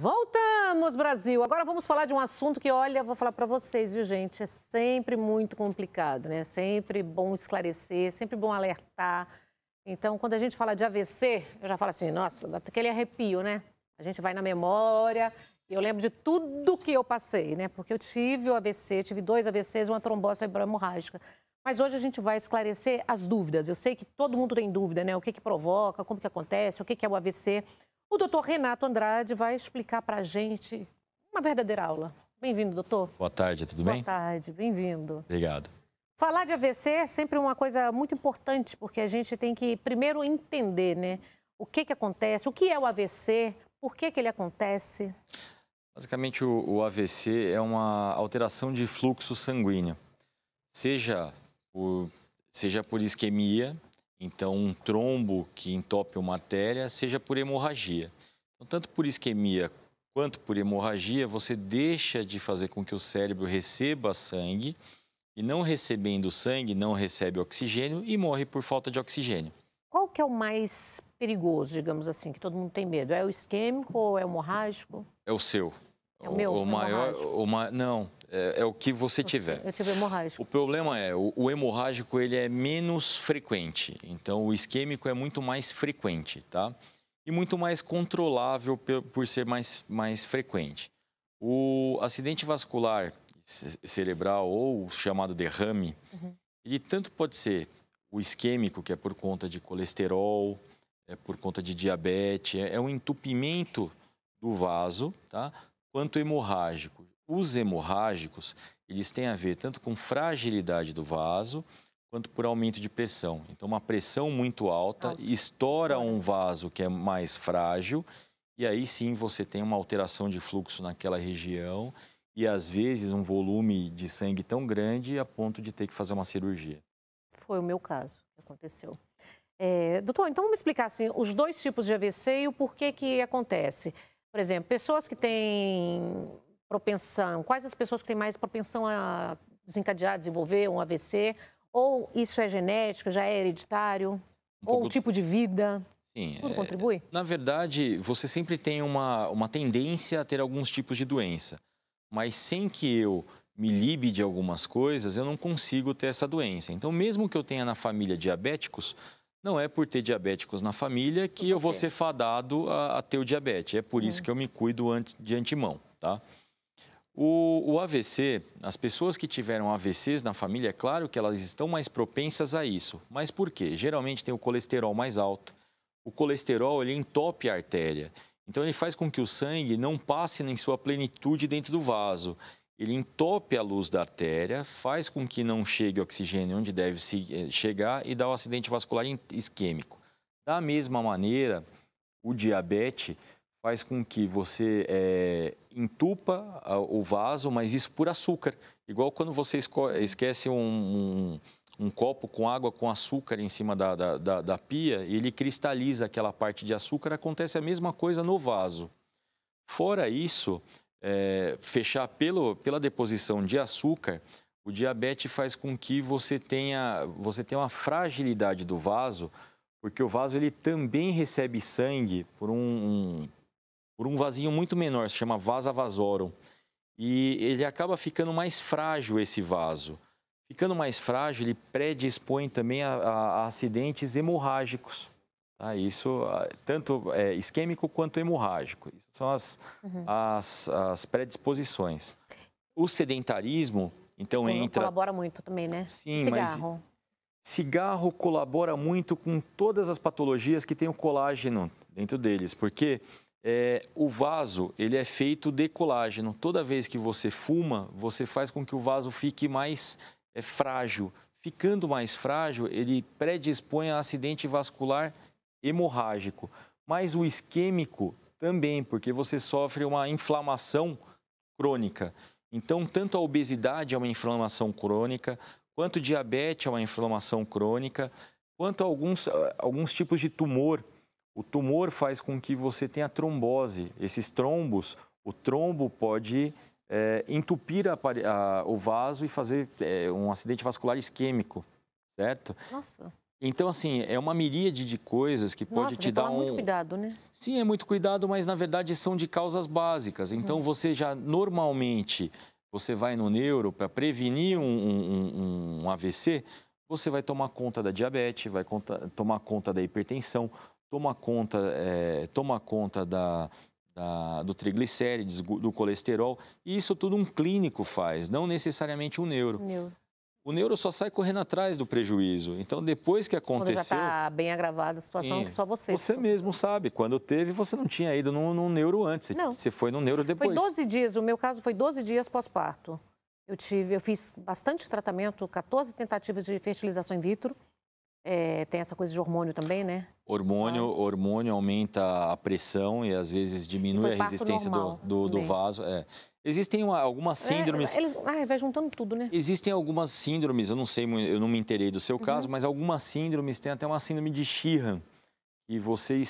Voltamos, Brasil! Agora vamos falar de um assunto que, olha, vou falar para vocês, viu, gente? É sempre muito complicado, né? Sempre bom esclarecer, sempre bom alertar. Então, quando a gente fala de AVC, eu já falo assim, nossa, dá aquele arrepio, né? A gente vai na memória, eu lembro de tudo que eu passei, né? Porque eu tive o AVC, tive 2 AVCs e uma trombose cerebral hemorrágica. Mas hoje a gente vai esclarecer as dúvidas. Eu sei que todo mundo tem dúvida, né? O que provoca, como que acontece, o que é o AVC. O doutor Renato Andrade vai explicar para a gente uma verdadeira aula. Bem-vindo, doutor. Boa tarde, tudo bem? Boa tarde, bem-vindo. Obrigado. Falar de AVC é sempre uma coisa muito importante, porque a gente tem que primeiro entender, né? O que acontece, o que é o AVC, por que ele acontece. Basicamente, o AVC é uma alteração de fluxo sanguíneo, seja por isquemia, então um trombo que entope uma artéria, seja por hemorragia. Então, tanto por isquemia quanto por hemorragia, você deixa de fazer com que o cérebro receba sangue e, não recebendo sangue, não recebe oxigênio e morre por falta de oxigênio. Qual que é o mais perigoso, digamos assim, que todo mundo tem medo? É o isquêmico ou é o hemorrágico? É o seu. É o meu, o maior, hemorrágico? não, é o que você tiver. Eu tive hemorrágico. O problema é, o hemorrágico ele é menos frequente, então o isquêmico é muito mais frequente, tá? E muito mais controlável por ser mais frequente. O acidente vascular cerebral ou chamado derrame, ele tanto pode ser o isquêmico, que é por conta de colesterol, é por conta de diabetes, é um entupimento do vaso, tá? Quanto hemorrágico. Os hemorrágicos, eles têm a ver tanto com fragilidade do vaso, quanto por aumento de pressão. Então, uma pressão muito alta estoura um vaso que é mais frágil, e aí sim você tem uma alteração de fluxo naquela região, e às vezes um volume de sangue tão grande a ponto de ter que fazer uma cirurgia. Foi o meu caso que aconteceu. Doutor, então vamos explicar assim, os 2 tipos de AVC e o porquê que acontece. Por exemplo, pessoas que têm propensão, quais as pessoas que têm mais propensão a desencadear, desenvolver um AVC? Ou isso é genético, já é hereditário? Ou o tipo de vida? Sim, tudo contribui? Na verdade, você sempre tem uma tendência a ter alguns tipos de doença, mas sem que eu me libe de algumas coisas, eu não consigo ter essa doença. Então, mesmo que eu tenha na família diabéticos, não é por ter diabéticos na família que eu vou ser fadado a ter o diabetes. É por isso que eu me cuido de antemão, tá? O AVC, as pessoas que tiveram AVCs na família, é claro que elas estão mais propensas a isso. Mas por quê? Geralmente tem o colesterol mais alto. O colesterol, ele entope a artéria. Então, ele faz com que o sangue não passe em sua plenitude dentro do vaso. Ele entope a luz da artéria, faz com que não chegue oxigênio onde deve chegar e dá o acidente vascular isquêmico. Da mesma maneira, o diabetes faz com que você entupa o vaso, mas isso por açúcar. Igual quando você esquece um copo com água com açúcar em cima da pia, e ele cristaliza aquela parte de açúcar, acontece a mesma coisa no vaso. Fora isso, fechar pela deposição de açúcar, o diabetes faz com que você tenha uma fragilidade do vaso, porque o vaso ele também recebe sangue por um vasinho muito menor, se chama vasa vasorum. E ele acaba ficando mais frágil, esse vaso. Ficando mais frágil, ele predispõe também a acidentes hemorrágicos. Tá? Isso, tanto isquêmico quanto hemorrágico. Isso são as predisposições. O sedentarismo, então, entra... Colabora muito também, né? Sim, cigarro. Mas cigarro colabora muito com todas as patologias que tem o colágeno dentro deles, porque o vaso, ele é feito de colágeno. Toda vez que você fuma, você faz com que o vaso fique mais frágil. Ficando mais frágil, ele predispõe a acidente vascular hemorrágico. Mas o isquêmico também, porque você sofre uma inflamação crônica. Então, tanto a obesidade é uma inflamação crônica, quanto o diabetes é uma inflamação crônica, quanto alguns tipos de tumor. O tumor faz com que você tenha trombose. Esses trombos, o trombo pode entupir o vaso e fazer um acidente vascular isquêmico, certo? Nossa. Então, assim, é uma miríade de coisas que pode Nossa, te tem que dar tomar muito cuidado, né? Sim, é muito cuidado, mas na verdade são de causas básicas. Então, você já normalmente, você vai no neuro para prevenir um AVC, você vai tomar conta da diabetes, vai tomar conta da hipertensão, toma conta do triglicérides, do colesterol. E isso tudo um clínico faz, não necessariamente um neuro. Neuro. O neuro só sai correndo atrás do prejuízo. Então, depois que Quando já aconteceu... está bem agravada a situação, Sim, que só você... você mesmo sabe. Quando teve, você não tinha ido num neuro antes. Não. Você foi no neuro depois. Foi 12 dias, o meu caso foi 12 dias pós-parto. Eu fiz bastante tratamento, 14 tentativas de fertilização in vitro. Tem essa coisa de hormônio também, né? Hormônio aumenta a pressão e às vezes diminui a resistência do vaso. Existem algumas síndromes. Vai juntando tudo, né? Existem algumas síndromes, eu não sei, eu não me inteirei do seu caso, mas algumas síndromes, tem até uma síndrome de Sheehan, que você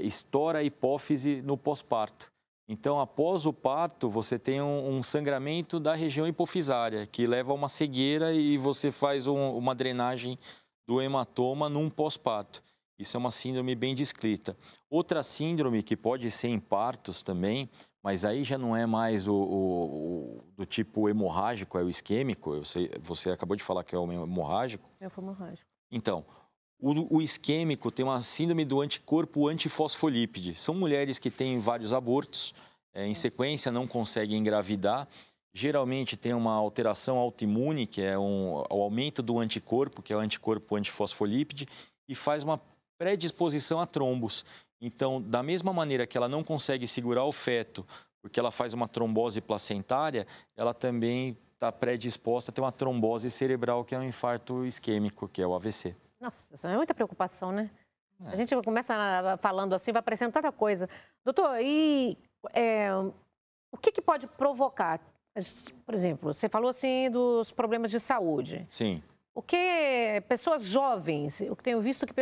estoura a hipófise no pós-parto. Então, após o parto, você tem um sangramento da região hipofisária, que leva a uma cegueira e você faz uma drenagem do hematoma num pós-parto. Isso é uma síndrome bem descrita. Outra síndrome que pode ser em partos também, mas aí já não é mais do tipo hemorrágico, é o isquêmico. Você acabou de falar que é o hemorrágico. Foi hemorrágico. Então, o isquêmico tem uma síndrome do anticorpo antifosfolípide. São mulheres que têm vários abortos, em sequência não conseguem engravidar. Geralmente tem uma alteração autoimune, que é o aumento do anticorpo, que é o anticorpo antifosfolípide, e faz uma predisposição a trombos. Então, da mesma maneira que ela não consegue segurar o feto, porque ela faz uma trombose placentária, ela também está predisposta a ter uma trombose cerebral, que é um infarto isquêmico, que é o AVC. Nossa, isso é muita preocupação, né? A gente começa falando assim, vai aparecendo tanta coisa. Doutor, o que pode provocar? Por exemplo, você falou assim dos problemas de saúde. Sim. O que pessoas jovens, eu tenho visto que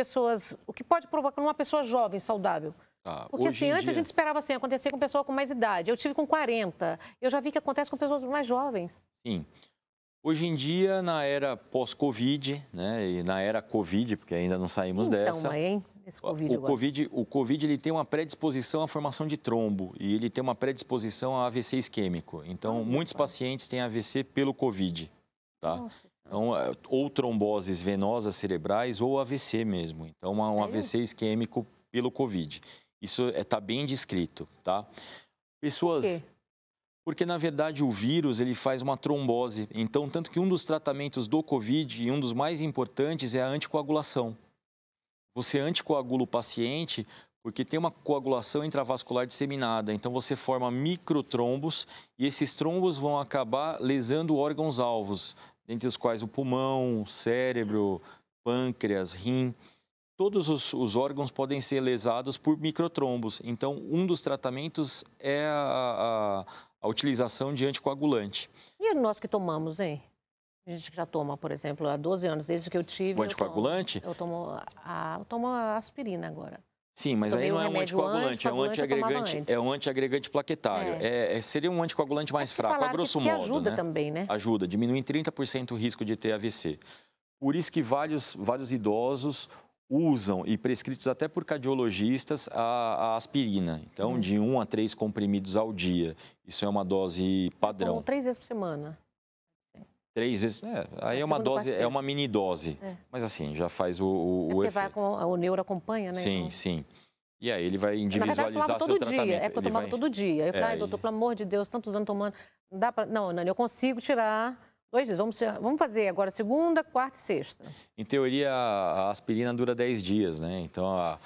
o que pode provocar numa pessoa jovem, saudável? Porque assim, antes a gente esperava assim, acontecer com pessoa com mais idade. Eu tive com 40, eu já vi que acontece com pessoas mais jovens. Sim. Hoje em dia, na era pós-Covid, né, e na era Covid, porque ainda não saímos dessa... Então, hein? Esse Covid agora. O Covid ele tem uma predisposição à formação de trombo e ele tem uma predisposição a AVC isquêmico. Então, muitos pacientes têm AVC pelo Covid, tá? Nossa. Então, ou tromboses venosas cerebrais ou AVC mesmo. Então, um AVC isquêmico pelo Covid. Isso está bem descrito, tá? Pessoas... Por quê? Porque, na verdade, o vírus ele faz uma trombose. Então, tanto que um dos tratamentos do Covid e um dos mais importantes é a anticoagulação. Você anticoagula o paciente porque tem uma coagulação intravascular disseminada. Então, você forma microtrombos e esses trombos vão acabar lesando órgãos-alvos, dentre os quais o pulmão, o cérebro, pâncreas, rim. Todos os órgãos podem ser lesados por microtrombos. Então, um dos tratamentos é a utilização de anticoagulante. E nós que tomamos, hein? A gente já toma, por exemplo, há 12 anos, desde que eu tive... O anticoagulante? Eu tomo a aspirina agora. Sim, mas aí não é um anticoagulante, é um antiagregante plaquetário. Seria um anticoagulante mais fraco, a grosso modo. Que ajuda, né? Também, né? Ajuda, diminui em 30% o risco de ter AVC. Por isso que vários idosos usam, e prescritos até por cardiologistas, a aspirina. Então, de 1 a 3 comprimidos ao dia. Isso é uma dose padrão. Tomo 3 vezes por semana. 3 vezes, aí é uma dose, é uma mini dose. Mas assim, já faz o efeito. O neuro acompanha, né? Sim, então... sim. E aí ele vai individualizar seu tratamento. todo dia. É porque eu tomava todo dia. Eu falei, doutor, pelo amor de Deus, tantos anos tomando. Não dá pra... Não, Nani, eu consigo tirar 2 dias. Vamos fazer agora segunda, quarta e sexta. Em teoria, a aspirina dura 10 dias, né? Então,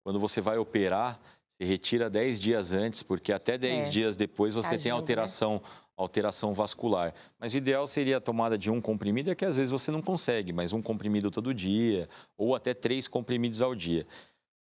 quando você vai operar, você retira 10 dias antes, porque até 10 dias depois você tem alteração vascular. Mas o ideal seria a tomada de um comprimido, é que às vezes você não consegue, mas um comprimido todo dia, ou até 3 comprimidos ao dia.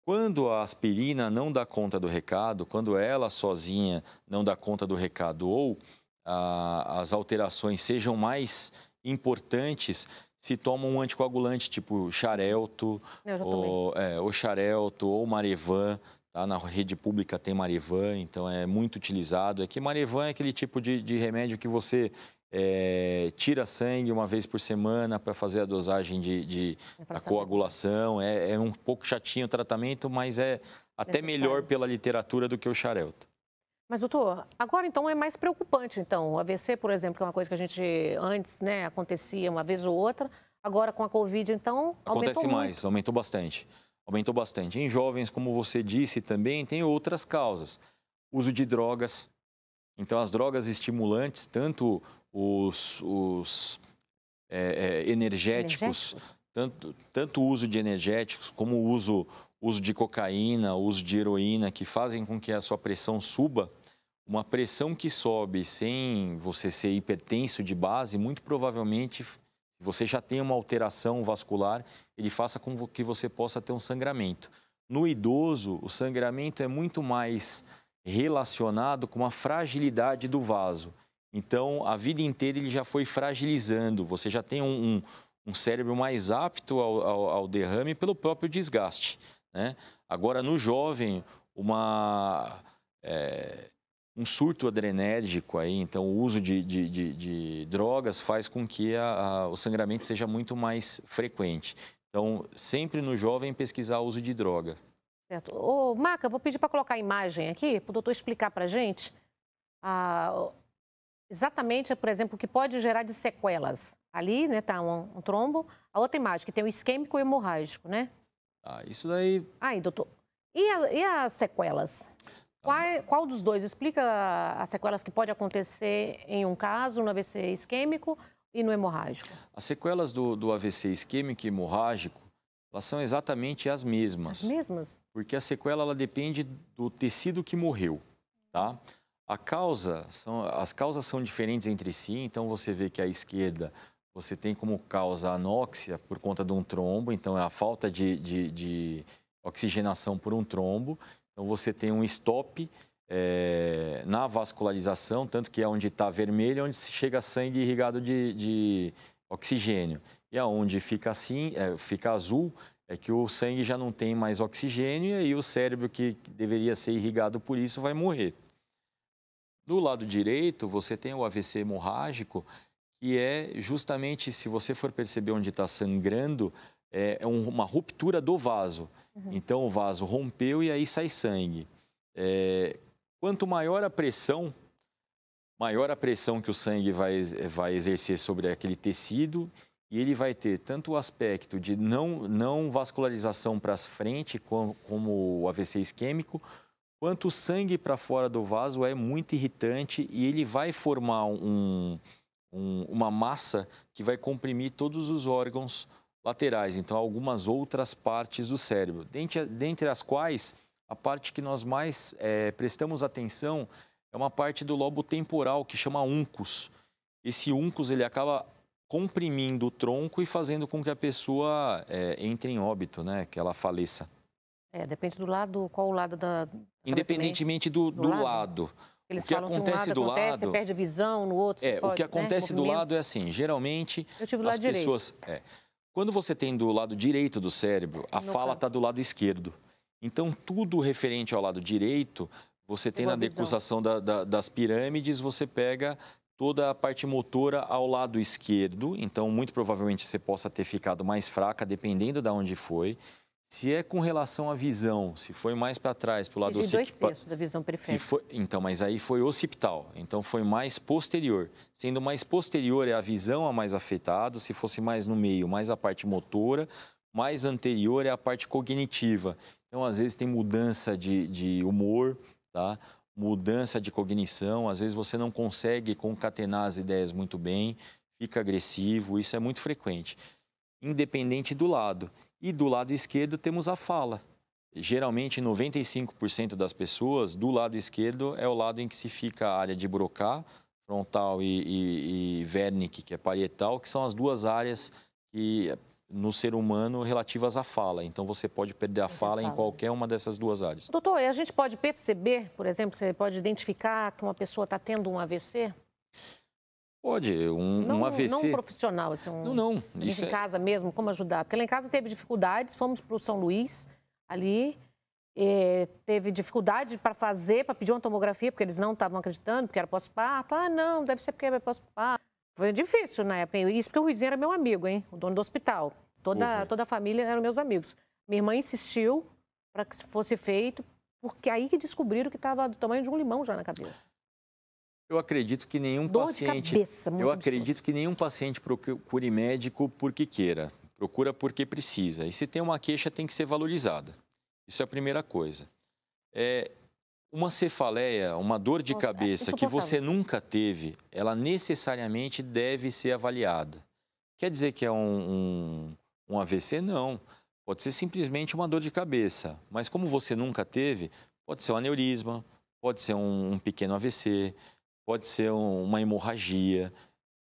Quando a aspirina não dá conta do recado, quando ela sozinha não dá conta do recado, ou as alterações sejam mais importantes, se toma um anticoagulante tipo Xarelto, ou Xarelto, ou Marevan. Tá? Na rede pública tem Marevan, então é muito utilizado. É que Marevan é aquele tipo de remédio que você tira sangue uma vez por semana para fazer a dosagem da coagulação. É um pouco chatinho o tratamento, mas é até melhor pela literatura do que o Xarelto. Mas, doutor, agora então é mais preocupante, então, o AVC, por exemplo, que é uma coisa que a gente antes, né, acontecia uma vez ou outra, agora com a Covid, então, acontece mais, aumentou bastante. Aumentou bastante. Em jovens, como você disse também, tem outras causas. Uso de drogas. Então, as drogas estimulantes, tanto os energéticos, tanto o uso de energéticos como o uso de cocaína, o uso de heroína, que fazem com que a sua pressão suba. Uma pressão que sobe sem você ser hipertenso de base, muito provavelmente, se você já tem uma alteração vascular, ele faça com que você possa ter um sangramento. No idoso, o sangramento é muito mais relacionado com a fragilidade do vaso. Então, a vida inteira ele já foi fragilizando, você já tem um cérebro mais apto ao derrame pelo próprio desgaste, né? Agora, no jovem, um surto adrenérgico, aí, então o uso de drogas faz com que o sangramento seja muito mais frequente. Então, sempre no jovem pesquisar o uso de droga. Certo. Ô, Maca, vou pedir para colocar a imagem aqui, para o doutor explicar para a gente exatamente, por exemplo, o que pode gerar de sequelas. Ali, né, tá um trombo. A outra imagem, que tem o isquêmico e o hemorrágico, né? Isso daí... Aí, doutor. E as sequelas? Qual dos dois? Explica as sequelas que pode acontecer em um caso, no AVC isquêmico e no hemorrágico. As sequelas do AVC isquêmico e hemorrágico, elas são exatamente as mesmas. As mesmas? Porque a sequela, ela depende do tecido que morreu, tá? As causas são diferentes entre si, então você vê que a esquerda, você tem como causa anóxia por conta de um trombo, então é a falta de oxigenação por um trombo. Então, você tem um stop na vascularização, tanto que é onde está vermelho, onde chega sangue irrigado de oxigênio. E aonde fica assim, fica azul, é que o sangue já não tem mais oxigênio e aí o cérebro que deveria ser irrigado por isso vai morrer. Do lado direito, você tem o AVC hemorrágico, que é justamente, se você for perceber onde está sangrando, uma ruptura do vaso. Então, o vaso rompeu e aí sai sangue. Quanto maior a pressão que o sangue vai exercer sobre aquele tecido, e ele vai ter tanto o aspecto de não vascularização para frente, como o AVC isquêmico, quanto o sangue para fora do vaso é muito irritante e ele vai formar uma massa que vai comprimir todos os órgãos laterais, então algumas outras partes do cérebro, dentre as quais a parte que nós mais prestamos atenção é uma parte do lobo temporal que chama uncus. Esse uncus ele acaba comprimindo o tronco e fazendo com que a pessoa entre em óbito, né, que ela faleça. Depende do lado, qual o lado da... Independentemente do lado. Eles falam que um lado acontece, você perde a visão, no outro você pode, o que acontece do lado é assim, geralmente as pessoas... Quando você tem do lado direito do cérebro, a fala está do lado esquerdo. Então, tudo referente ao lado direito, você tem na decussação das pirâmides, você pega toda a parte motora ao lado esquerdo. Então, muito provavelmente, você possa ter ficado mais fraca, dependendo de onde foi. Se é com relação à visão, se foi mais para trás, para o lado occipital... 2/3 da visão periférica. Então, mas aí foi occipital, então foi mais posterior. Sendo mais posterior é a visão a mais afetada, se fosse mais no meio, mais a parte motora, mais anterior é a parte cognitiva. Então, às vezes tem mudança de humor, tá? Mudança de cognição, às vezes você não consegue concatenar as ideias muito bem, fica agressivo, isso é muito frequente, independente do lado. E do lado esquerdo temos a fala. Geralmente, 95% das pessoas, do lado esquerdo é o lado em que se fica a área de Broca, frontal e Wernicke, que é parietal, que são as duas áreas que, no ser humano relativas à fala. Então, você pode perder a fala em qualquer uma dessas duas áreas. Doutor, e a gente pode perceber, por exemplo, você pode identificar que uma pessoa está tendo um AVC? Pode, um AVC... Não um profissional, assim, não. Isso em casa mesmo, como ajudar? Porque lá em casa teve dificuldades, fomos para o São Luís, ali, teve dificuldade para pedir uma tomografia, porque eles não estavam acreditando, porque era pós-parto. Não, deve ser porque é pós-parto. Foi difícil na época. Isso porque o Ruizinho era meu amigo, hein? O dono do hospital. Toda a família eram meus amigos. Minha irmã insistiu para que fosse feito, porque aí que descobriram que estava do tamanho de um limão já na cabeça. Eu acredito que nenhum Dor paciente. De cabeça, muito eu acredito que nenhum paciente procure médico porque queira. Procura porque precisa. E se tem uma queixa, tem que ser valorizada. Isso é a primeira coisa. Uma cefaleia, uma dor de cabeça que você nunca teve, ela necessariamente deve ser avaliada. Quer dizer que é um AVC? Não. Pode ser simplesmente uma dor de cabeça. Mas como você nunca teve, pode ser um aneurisma, pode ser um pequeno AVC, pode ser uma hemorragia.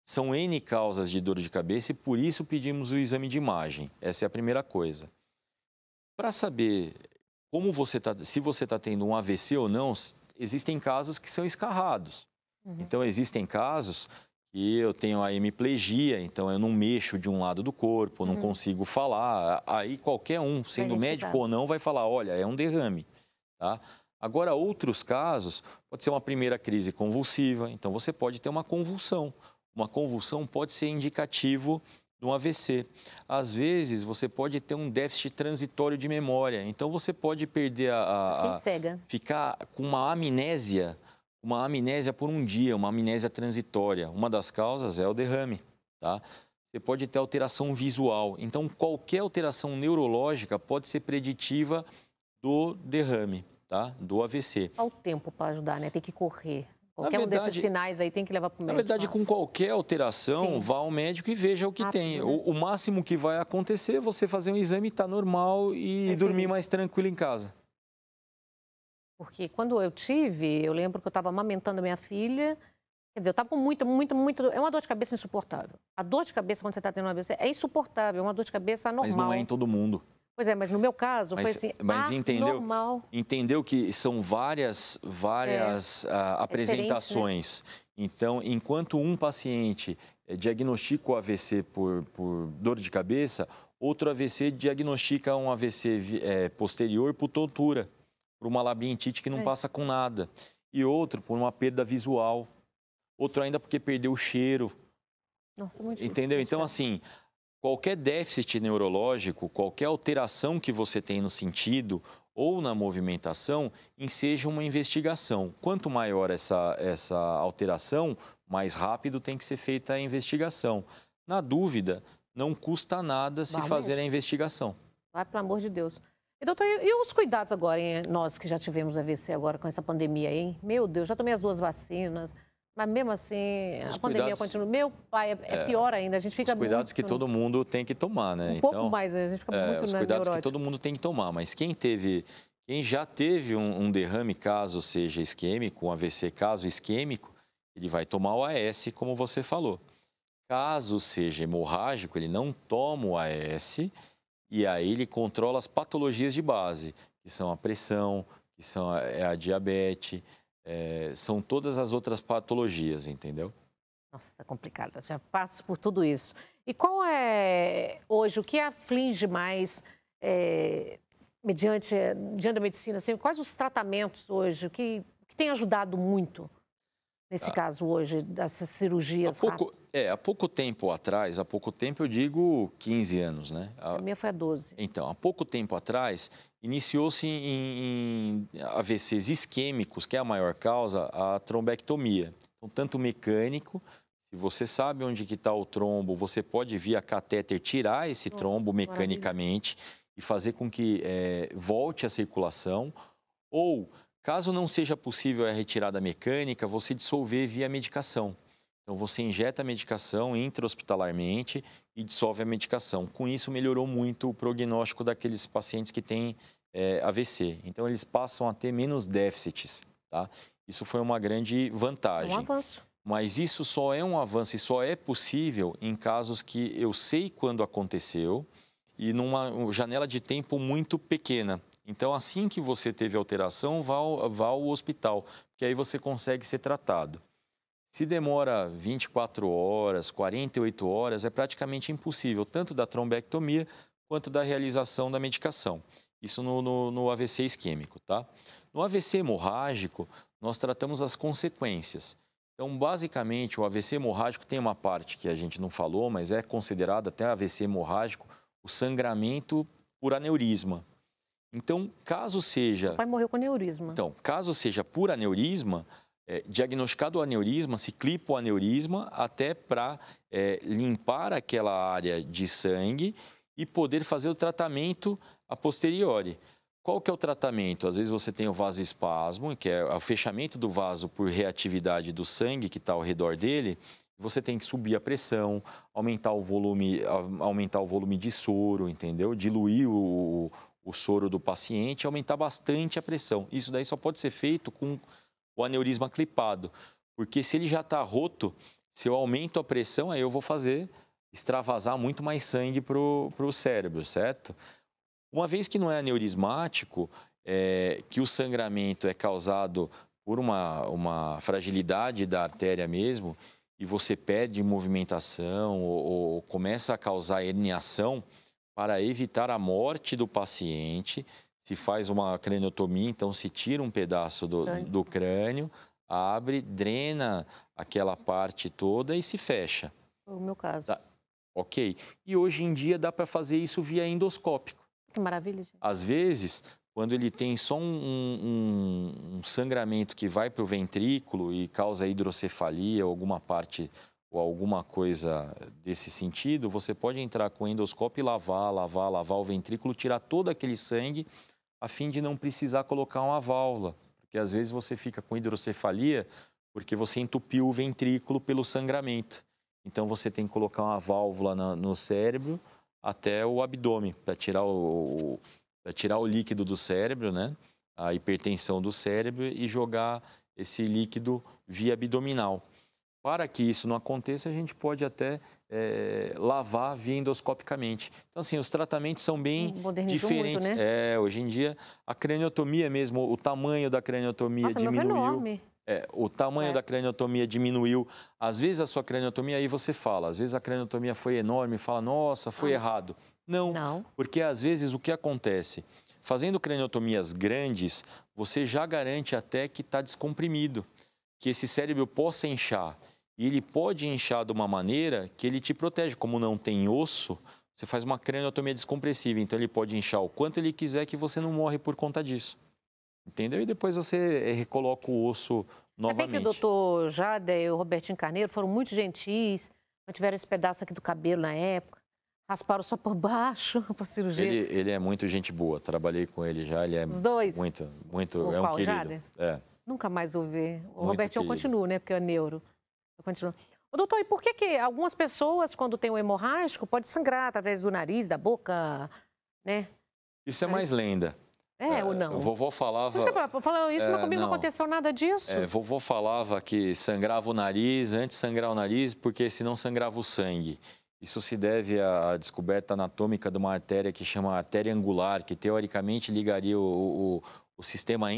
São N causas de dor de cabeça e por isso pedimos o exame de imagem. Essa é a primeira coisa. Para saber se você está tendo um AVC ou não, existem casos que são escarrados. Então, existem casos que eu tenho a hemiplegia, então eu não mexo de um lado do corpo, não consigo falar. Aí qualquer um, sendo médico ou não, vai falar, olha, é um derrame. Tá? Agora, outros casos, pode ser uma primeira crise convulsiva, então você pode ter uma convulsão. Uma convulsão pode ser indicativo de um AVC. Às vezes, você pode ter um déficit transitório de memória, então você pode perder ficar com uma amnésia por um dia, uma amnésia transitória. Uma das causas é o derrame, tá? Você pode ter alteração visual. Então, qualquer alteração neurológica pode ser preditiva do derrame, tá? Do AVC. Só o tempo para ajudar, né? Tem que correr. Qualquer desses sinais aí tem que levar para o médico. Na verdade, com qualquer alteração, vá ao médico e veja o que tem. Né? O máximo que vai acontecer é você fazer um exame, estar normal e dormir mais tranquilo em casa. Porque quando eu lembro que eu estava amamentando a minha filha, quer dizer, eu estava com muito... É uma dor de cabeça insuportável. A dor de cabeça quando você está tendo uma AVC é insuportável, é uma dor de cabeça anormal. Mas não é em todo mundo. Pois é, mas no meu caso foi assim, anormal. Entendeu que são várias apresentações. Né? Então, enquanto um paciente diagnostica o AVC por dor de cabeça, outro AVC diagnostica um AVC posterior por tontura, por uma labirintite que não passa com nada. E outro por uma perda visual. Outro ainda porque perdeu o cheiro. Nossa, muito difícil. Entendeu? Então, assim... Qualquer déficit neurológico, qualquer alteração que você tem no sentido ou na movimentação, enseja uma investigação. Quanto maior essa alteração, mais rápido tem que ser feita a investigação. Na dúvida, não custa nada se fazer a investigação. Vai, pelo amor de Deus. E, doutor, e os cuidados agora, hein? Nós que já tivemos AVC agora com essa pandemia aí, hein? Meu Deus, já tomei as 2 vacinas. Mas mesmo assim, a pandemia continua. Meu pai é pior ainda, a gente fica muito... Os cuidados que todo mundo tem que tomar, né? Um pouco mais, né? A gente fica muito neurótico. Os cuidados que todo mundo tem que tomar, mas quem já teve um derrame, caso seja isquêmico, um AVC, caso isquêmico, ele vai tomar o AS, como você falou. Caso seja hemorrágico, ele não toma o AS e aí ele controla as patologias de base, que são a pressão, que são a diabetes... são todas as outras patologias, entendeu? Nossa, complicado. Já passo por tudo isso. E qual é, hoje, o que aflige mais, diante da medicina? Assim, quais os tratamentos hoje? O que tem ajudado muito, nesse caso hoje, dessas cirurgias rápidas? Há pouco tempo atrás, há pouco tempo eu digo 15 anos, né? A minha foi há 12. Então, há pouco tempo atrás... Iniciou-se em AVCs isquêmicos, que é a maior causa, a trombectomia. Então, tanto mecânico, se você sabe onde está o trombo, você pode via catéter tirar esse trombo mecanicamente e fazer com que volte a circulação. Ou, caso não seja possível a retirada mecânica, você dissolver via medicação. Então, você injeta a medicação intra-hospitalarmente e dissolve a medicação. Com isso, melhorou muito o prognóstico daqueles pacientes que têm AVC. Então, eles passam a ter menos déficits, tá? Isso foi uma grande vantagem. Um avanço. Mas isso só é um avanço e só é possível em casos que eu sei quando aconteceu e numa janela de tempo muito pequena. Então, assim que você teve alteração, vá ao hospital, que aí você consegue ser tratado. Se demora 24 horas, 48 horas, é praticamente impossível, tanto da trombectomia quanto da realização da medicação. Isso no AVC isquêmico, tá? No AVC hemorrágico, nós tratamos as consequências. Então, basicamente, o AVC hemorrágico tem uma parte que a gente não falou, mas é considerado até AVC hemorrágico o sangramento por aneurisma. Então, caso seja... Meu pai morreu com aneurisma. Então, caso seja por aneurisma, diagnosticado o aneurisma, se clipa o aneurisma até para limpar aquela área de sangue e poder fazer o tratamento a posteriori. Qual que é o tratamento? Às vezes você tem o vasoespasmo, que é o fechamento do vaso por reatividade do sangue que está ao redor dele. Você tem que subir a pressão, aumentar o volume de soro, entendeu? Diluir o soro do paciente, aumentar bastante a pressão. Isso daí só pode ser feito com o aneurisma clipado, porque se ele já está roto, se eu aumento a pressão, aí eu vou fazer extravasar muito mais sangue para o cérebro, certo? Uma vez que não é aneurismático, que o sangramento é causado por uma fragilidade da artéria mesmo, e você perde movimentação ou começa a causar herniação, para evitar a morte do paciente, se faz uma craniotomia, então se tira um pedaço do crânio, abre, drena aquela parte toda e se fecha. Foi o meu caso. Tá. Ok. E hoje em dia dá para fazer isso via endoscópico. Que maravilha, gente. Às vezes, quando ele tem só um sangramento que vai para o ventrículo e causa hidrocefalia ou alguma parte ou alguma coisa desse sentido, você pode entrar com o endoscópio e lavar o ventrículo, tirar todo aquele sangue, a fim de não precisar colocar uma válvula. Porque às vezes você fica com hidrocefalia porque você entupiu o ventrículo pelo sangramento. Então você tem que colocar uma válvula no cérebro até o abdômen, para tirar o líquido do cérebro, né? A hipertensão do cérebro, e jogar esse líquido via abdominal. Para que isso não aconteça, a gente pode até lavar via endoscopicamente. Então, assim, os tratamentos são bem diferentes. Muito, né? Hoje em dia, a craniotomia mesmo, o tamanho da craniotomia diminuiu. Meu foi enorme. O tamanho da craniotomia diminuiu. Às vezes a sua craniotomia, aí você fala, às vezes a craniotomia foi enorme, fala, nossa, foi errado. Não, porque às vezes o que acontece? Fazendo craniotomias grandes, você já garante até que está descomprimido, que esse cérebro possa inchar. E ele pode inchar de uma maneira que ele te protege. Como não tem osso, você faz uma craniotomia descompressiva, então ele pode inchar o quanto ele quiser, que você não morre por conta disso. Entendeu? E depois você recoloca o osso novamente. É bem que o doutor Jada e o Robertinho Carneiro foram muito gentis, mantiveram esse pedaço aqui do cabelo na época, rasparam só por baixo, por cirurgia. Ele é muito gente boa, trabalhei com ele já, ele é Os dois? Muito, o é um querido. Jada? Nunca mais ouvi. O muito Robertinho querido. Continua, né? Porque é neuro. Continua. Ô, doutor, e por que algumas pessoas, quando tem um hemorrágico, pode sangrar através do nariz, da boca, né? Isso é mais lenda. Ou não? Vovó falava... Falou isso, mas comigo não aconteceu nada disso. Vovó falava que sangrava o nariz, antes de sangrar o nariz, porque senão sangrava o sangue. Isso se deve à descoberta anatômica de uma artéria que chama artéria angular, que teoricamente ligaria o sistema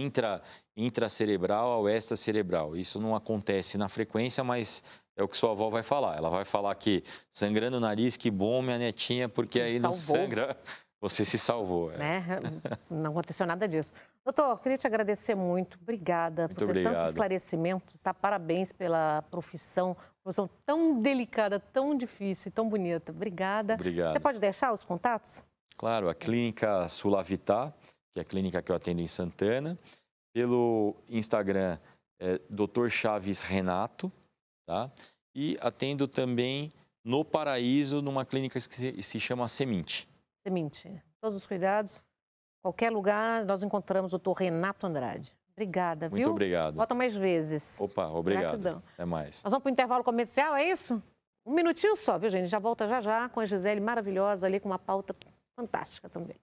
intracerebral ao extracerebral. Isso não acontece na frequência, mas é o que sua avó vai falar. Ela vai falar que sangrando o nariz, que bom, minha netinha, porque aí não sangra... Você se salvou. Né? Não aconteceu nada disso. Doutor, queria te agradecer muito. Obrigada por ter tantos esclarecimentos. Tá? Parabéns pela profissão tão delicada, tão difícil e tão bonita. Obrigada. Obrigado. Você pode deixar os contatos? Claro, a Clínica Sulavitá, que é a clínica que eu atendo em Santana. Pelo Instagram, Dr. Chaves Renato. Tá? E atendo também no Paraíso, numa clínica que se chama Semente. Todos os cuidados, qualquer lugar, nós encontramos o doutor Renato Andrade. Obrigada, viu? Muito obrigado. Volta mais vezes. Opa, obrigado. Gratidão. Até mais. Nós vamos para o intervalo comercial, é isso? Um minutinho só, viu, gente? Já volta já com a Gisele maravilhosa ali, com uma pauta fantástica também.